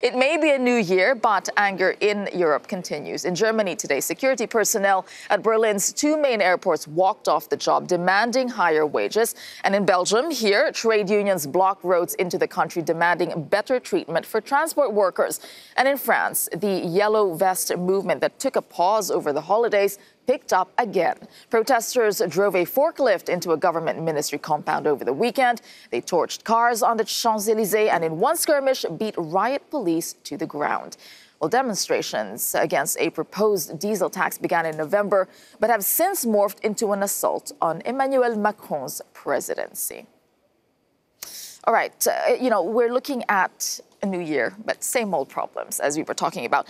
It may be a new year, but anger in Europe continues. In Germany today, security personnel at Berlin's two main airports walked off the job, demanding higher wages. And in Belgium, here, trade unions blocked roads into the country, demanding better treatment for transport workers. And in France, the Yellow Vest movement that took a pause over the holidays picked up again. Protesters drove a forklift into a government ministry compound over the weekend. They torched cars on the Champs-Élysées and in one skirmish beat riot police to the ground. Well, demonstrations against a proposed diesel tax began in November, but have since morphed into an assault on Emmanuel Macron's presidency. All right, we're looking at a new year, but same old problems as we were talking about.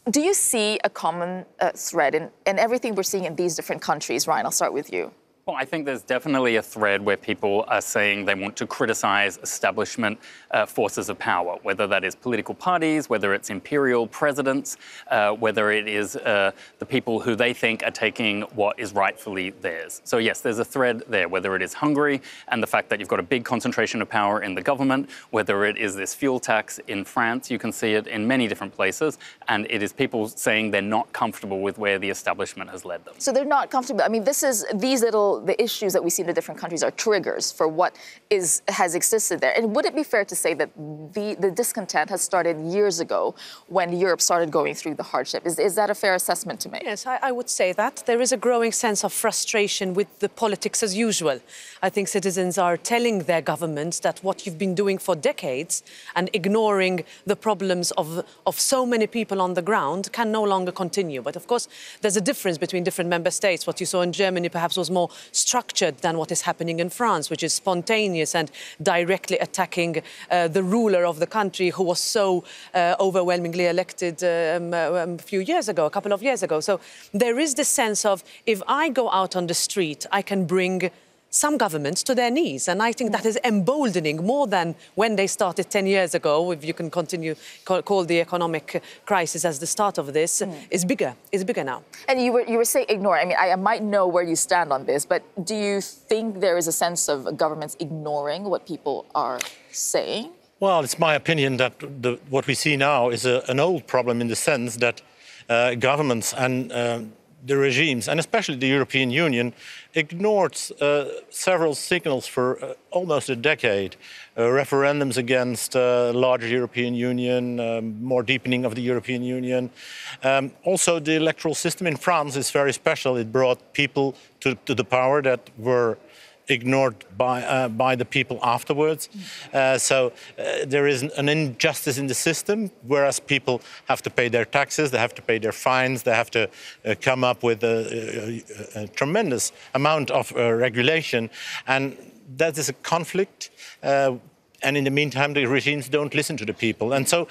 Do you see a common thread in everything we're seeing in these different countries? Ryan, I'll start with you. Well, I think there's definitely a thread where people are saying they want to criticize establishment forces of power, whether that is political parties, whether it's imperial presidents, whether it is the people who they think are taking what is rightfully theirs. So yes, there's a thread there, whether it is Hungary and the fact that you've got a big concentration of power in the government, whether it is this fuel tax in France, you can see it in many different places, and it is people saying they're not comfortable with where the establishment has led them. So they're not comfortable. I mean, the issues that we see in the different countries are triggers for what has existed there. And would it be fair to say that the discontent has started years ago when Europe started going through the hardship? Is that a fair assessment to make? Yes, I would say that. There is a growing sense of frustration with the politics as usual. I think citizens are telling their governments that what you've been doing for decades and ignoring the problems of so many people on the ground can no longer continue. But of course, there's a difference between different member states. What you saw in Germany perhaps was more structured than what is happening in France, which is spontaneous and directly attacking the ruler of the country who was so overwhelmingly elected a couple of years ago. So there is this sense of, if I go out on the street, I can bring some governments to their knees. And I think that is emboldening more than when they started 10 years ago, if you can continue call the economic crisis as the start of this, is bigger now. And you were saying ignore. I mean, I might know where you stand on this, but do you think there is a sense of governments ignoring what people are saying? Well, it's my opinion that what we see now is an old problem in the sense that governments and the regimes, and especially the European Union, ignored several signals for almost a decade. Referendums against a larger European Union, more deepening of the European Union. Also, the electoral system in France is very special. It brought people to the power that were ignored by the people afterwards. So there is an injustice in the system, whereas people have to pay their taxes, they have to pay their fines, they have to come up with a tremendous amount of regulation. And that is a conflict. And in the meantime, the regimes don't listen to the people. And so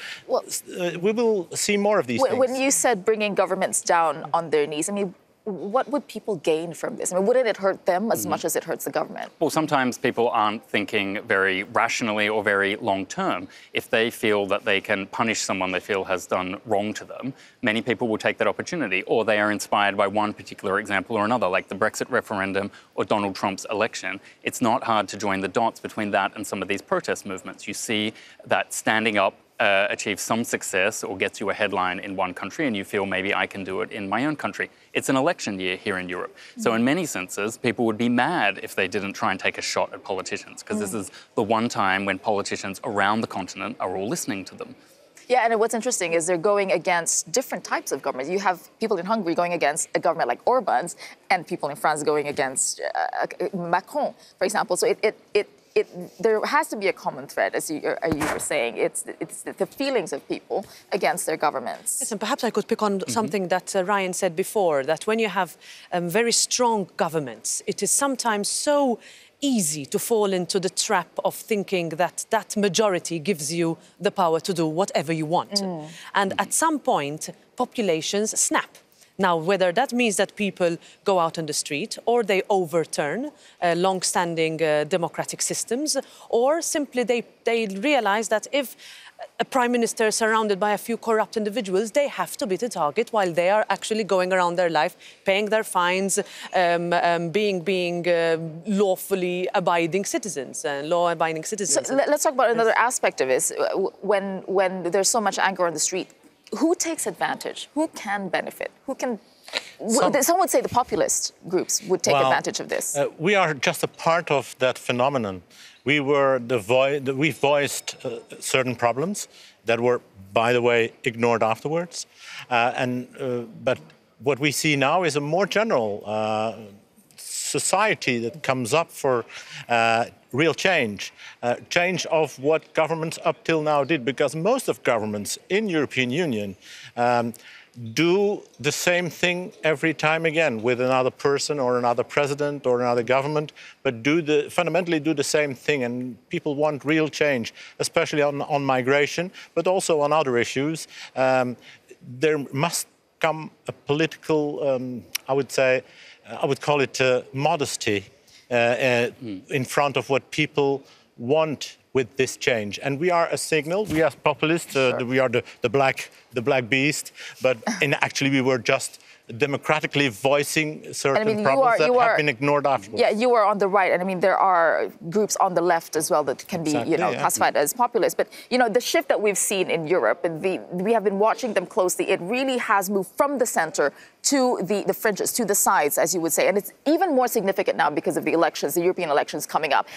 we will see more of these things. When you said bringing governments down on their knees, I mean, what would people gain from this? I mean, wouldn't it hurt them as much as it hurts the government? Well, sometimes people aren't thinking very rationally or very long term. If they feel that they can punish someone they feel has done wrong to them, many people will take that opportunity, or they are inspired by one particular example or another, like the Brexit referendum or Donald Trump's election. It's not hard to join the dots between that and some of these protest movements. You see that standing up achieves some success or gets you a headline in one country, and you feel maybe I can do it in my own country. It's an election year here in Europe. So in many senses, people would be mad if they didn't try and take a shot at politicians, because this is the one time when politicians around the continent are all listening to them. Yeah, and what's interesting is they're going against different types of governments. You have people in Hungary going against a government like Orban's, and people in France going against Macron, for example. So there has to be a common thread, as you were saying. It's the feelings of people against their governments. Yes, and perhaps I could pick on something that Ryan said before, that when you have very strong governments, it is sometimes so easy to fall into the trap of thinking that that majority gives you the power to do whatever you want. And at some point, populations snap. Now, whether that means that people go out on the street or they overturn long-standing democratic systems, or simply they realize that if a prime minister surrounded by a few corrupt individuals, they have to be the target while they are actually going around their life, paying their fines, being lawfully abiding citizens, law-abiding citizens. So let's talk about another aspect of this. When there's so much anger on the street, who takes advantage? Who can benefit? Who can? Some would say the populist groups would take advantage of this. We are just a part of that phenomenon. We voiced certain problems that were, by the way, ignored afterwards. But what we see now is a more general society that comes up for real change, change of what governments up till now did, because most of governments in European Union do the same thing every time again with another person or another president or another government, but fundamentally do the same thing. And people want real change, especially on migration, but also on other issues. There must come a political, I would call it modesty in front of what people want with this change. And we are a signal, we are populists, we are the black beast, but actually we were just democratically voicing certain problems that have been ignored afterwards. Yeah, you are on the right, and I mean there are groups on the left as well that can be classified as populist. But the shift that we've seen in Europe, and we have been watching them closely. It really has moved from the center to the fringes, to the sides, as you would say, and it's even more significant now because of the elections, the European elections coming up.